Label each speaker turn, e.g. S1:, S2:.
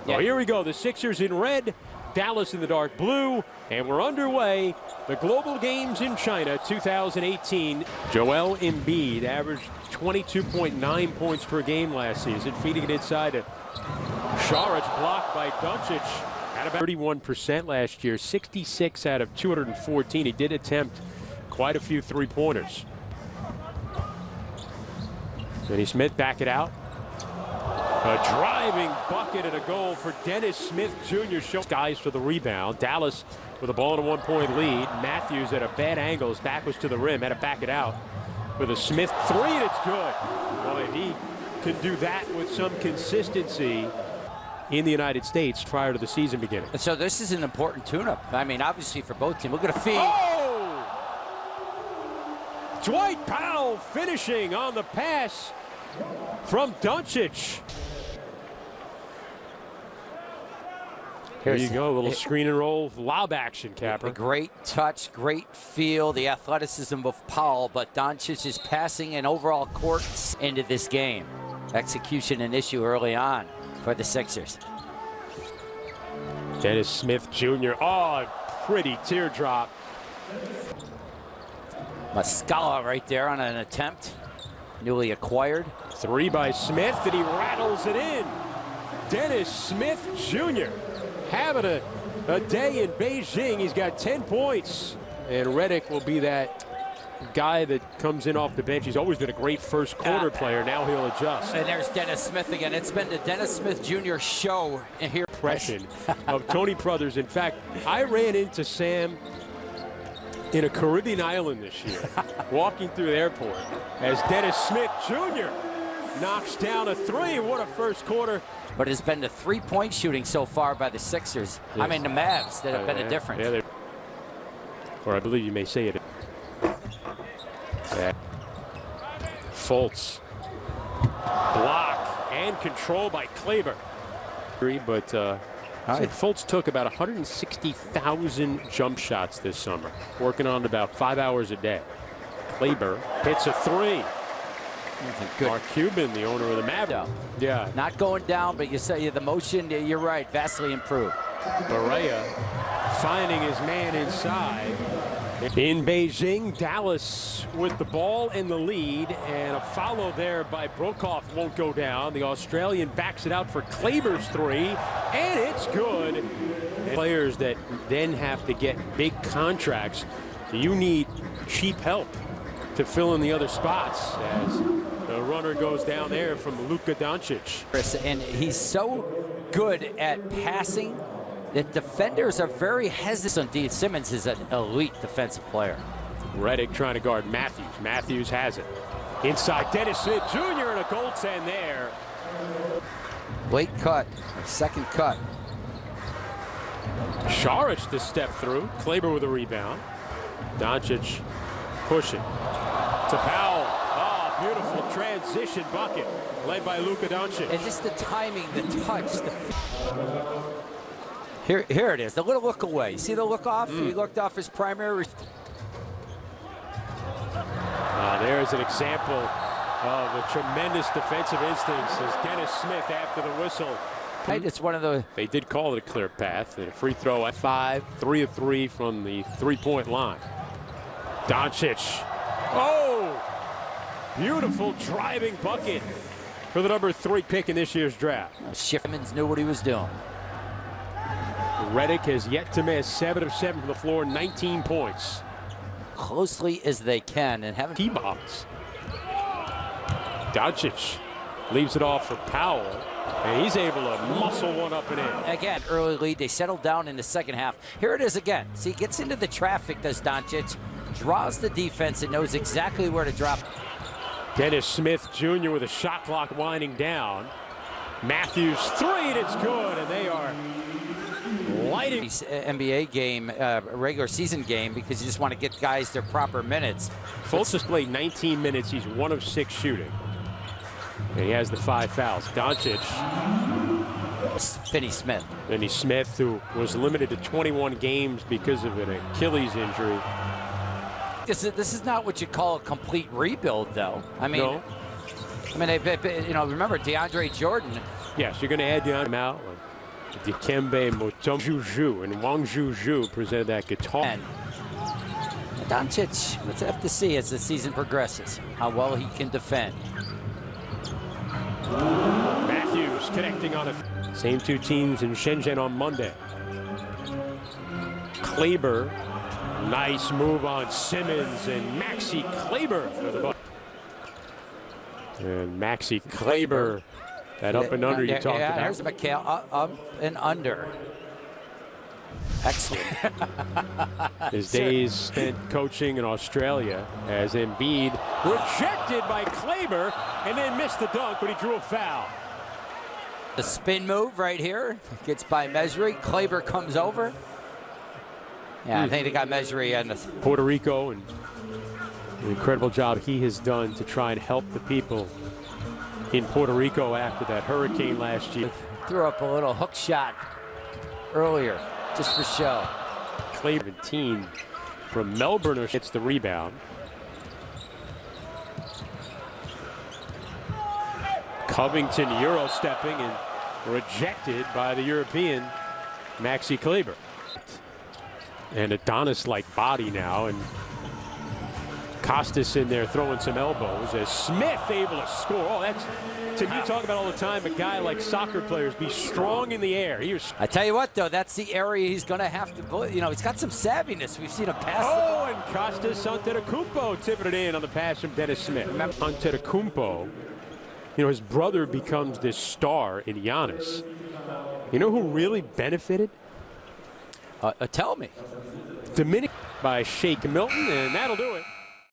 S1: Well, here we go. The Sixers in red, Dallas in the dark blue, and we're underway. The Global Games in China 2018. Joel Embiid averaged 22.9 points per game last season, feeding it inside to Saric, blocked by Doncic. At about 31% last year, 66 out of 214. He did attempt quite a few three-pointers. Denny Smith back it out. A driving bucket and a goal for Dennis Smith Jr. Skies for the rebound. Dallas with a ball and a one-point lead. Matthews at a bad angle. His back was to the rim. Had to back it out with a Smith three, and it's good. Well, if he can do that with some consistency in the United States prior to the season beginning.
S2: So this is an important tune-up. I mean, obviously for both teams. Look at a feed.
S1: Oh! Dwight Powell finishing on the pass from Doncic. Here you go, a little screen and roll lob action, Capper.
S2: A great touch, great feel, the athleticism of Powell, but Doncic is passing and overall courts into this game. Execution an issue early on for the Sixers.
S1: Dennis Smith Jr. Oh, pretty teardrop.
S2: Muscala right there on an attempt, newly acquired.
S1: Three by Smith, and he rattles it in. Dennis Smith Jr. having a day in Beijing. He's got 10 points. And Redick will be that guy that comes in off the bench. He's always been a great first quarter player. Now he'll adjust.
S2: And there's Dennis Smith again. It's been the Dennis Smith Jr. show here.
S1: Impression of Tony Brothers. In fact, I ran into Sam in a Caribbean island this year, walking through the airport, as Dennis Smith Jr. knocks down a three. What a first quarter.
S2: But it's been the three-point shooting so far by the Sixers. Yes. I mean, the Mavs that have been a difference.
S1: Yeah, or I believe you may say it. Yeah. Fultz. Block and control by Kleber. But Fultz took about 160,000 jump shots this summer, working on about 5 hours a day. Kleber hits a three.
S2: Good.
S1: Mark Cuban, the owner of the Mavericks. Yeah.
S2: Not going down, but you say the motion, you're right, vastly improved.
S1: Barea finding his man inside. In Beijing, Dallas with the ball in the lead, and a follow there by Brokoff won't go down. The Australian backs it out for Kleber's three, and it's good. And players that then have to get big contracts, you need cheap help to fill in the other spots as the runner goes down there from Luka Doncic.
S2: And he's so good at passing that defenders are very hesitant. Indeed, Simmons is an elite defensive player.
S1: Redick trying to guard Matthews. Matthews has it. Inside, Dennis Smith Jr. and a goaltend there.
S2: Late cut, second cut.
S1: Saric to step through. Kleber with a rebound. Doncic pushing to Powell. Oh, beautiful transition bucket led by Luka Doncic.
S2: And just the timing, the touch. Here it is, the little look away. You see the look off? He looked off his primary.
S1: There's an example of a tremendous defensive instincts as Dennis Smith after the whistle.
S2: It's one of the.
S1: They did call it a clear path. And a free throw at 5, 3 of 3 from the three-point line. Doncic. Oh! Beautiful driving bucket for the number 3 pick in this year's draft.
S2: Simmons knew what he was doing.
S1: Redick has yet to miss. 7 of 7 from the floor, 19 points.
S2: Closely as they can and having
S1: T-bombs. Doncic leaves it off for Powell, and he's able to muscle one up and in.
S2: Again, early lead. They settled down in the second half. Here it is again. See, gets into the traffic, does Doncic. Draws the defense and knows exactly where to drop.
S1: Dennis Smith Jr. with a shot clock winding down. Matthews three, and it's good, and they are lighting.
S2: NBA game, regular season game, because you just want to get guys their proper minutes.
S1: Fultz has played 19 minutes. He's 1 of 6 shooting. And he has the 5 fouls. Doncic.
S2: Finney Smith.
S1: Finney Smith, who was limited to 21 games because of an Achilles injury.
S2: This is not what you call a complete rebuild, though. I mean,
S1: no.
S2: Remember DeAndre Jordan.
S1: Yes, you're going to add DeAndre out. Dikembe Mutombo and Wang Zhu presented that guitar.
S2: And Doncic, let's have to see as the season progresses how well he can defend.
S1: Matthews connecting on a same two teams in Shenzhen on Monday. Kleber, nice move on Simmons and Maxi Kleber for the buck. And Maxi Kleber, that up and under you talked about.
S2: There's McHale, up and under. Excellent.
S1: His days spent coaching in Australia as Embiid rejected by Kleber and then missed the dunk, but he drew a foul.
S2: The spin move right here gets by Mesri. Kleber comes over. Yeah, I think they got Mesri and
S1: Puerto Rico, and the incredible job he has done to try and help the people in Puerto Rico after that hurricane last year.
S2: Threw up a little hook shot earlier, just for show.
S1: Kleber 17 from Melbourne hits the rebound. Covington Euro stepping and rejected by the European Maxi Kleber. And Adonis-like body now, and Costas in there throwing some elbows as Smith able to score. Oh, that's, Tim, you talk about all the time, a guy like soccer players be strong in the air.
S2: I tell you what, though, that's the area he's going to have to, you know, he's got some savviness. We've seen him pass.
S1: Oh, and Costas Antetokounmpo tipping it in on the pass from Dennis Smith. Antetokounmpo, you know, his brother becomes this star in Giannis. You know who really benefited?
S2: Tell me.
S1: Dominic by Shake Milton, and that'll do it.